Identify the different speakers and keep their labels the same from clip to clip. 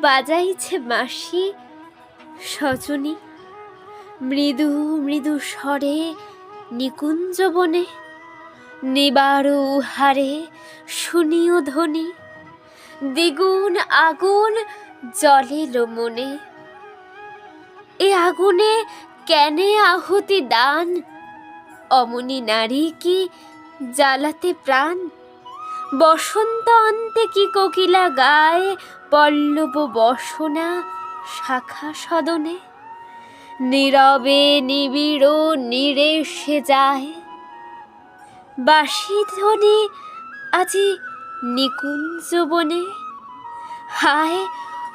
Speaker 1: বাজাইছে মাসি সজনী, মৃদু মৃদু স্বরে নিকুঞ্জ বনে, নিবারো উহারে শুনিও ধ্বনি, দ্বিগুণ আগুন জ্বলিল মনে। এ আগুনে কেনে আহুতি দান, অমনি নারী কি জ্বালাতে প্রাণ। বসন্ত অন্তে কি কোকিলা গায়, পল্লব বসনা শাখা সদনে। নীরবে নিবিড় নিরেশে যায়, বাঁশি ধ্বনি আজি নিকুঞ্জ বনে। হায়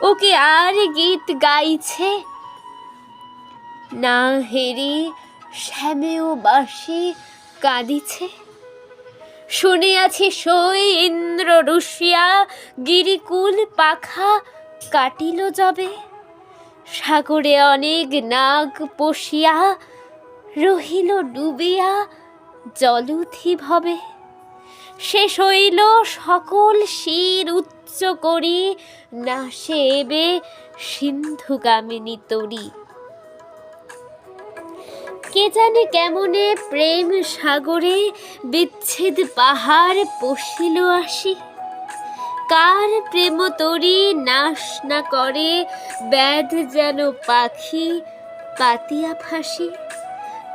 Speaker 1: ও কি আর গীত গাইছে, না হেরি শ্যামেও বাঁশি কাঁদিছে। শুনিয়াছি সই ইন্দ্র রুশিয়া, গিরিকুল পাখা কাটিল যবে। সাগরে অনেক নাগ পশিয়া, রহিল ডুবিয়া জলুথি ভবে। শেষ হইল সকল শির উচ্চ করি, না সেবে সিন্ধুগামিনী তরী। কে জানে কেমনে প্রেম সাগরে, বিচ্ছেদ পাহাড় পশিল আসি। কার প্রেম তরী নাশ না করে, ব্যাধ যেন পাখি পাতিয়া ফাঁসি।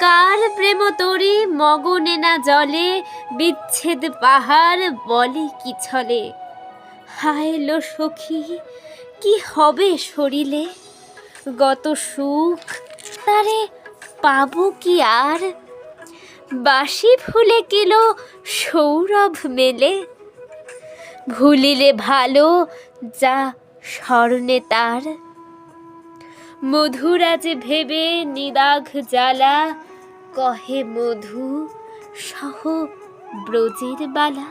Speaker 1: কার প্রেম তরী মগনে না জলে, বিচ্ছেদ পাহাড় বলে কি ছলে। হায় লো সখী কি হবে শরীরে, গত সুখ তারে পাবো কি আর। বাঁশি ফুলে কিলো সৌরভ মেলে, ভুলিলে ভালো যা স্মরণে তার। মধুরাজ ভেবে নিদাঘ জ্বালা, কহে মধু সহ ব্রজের বালা।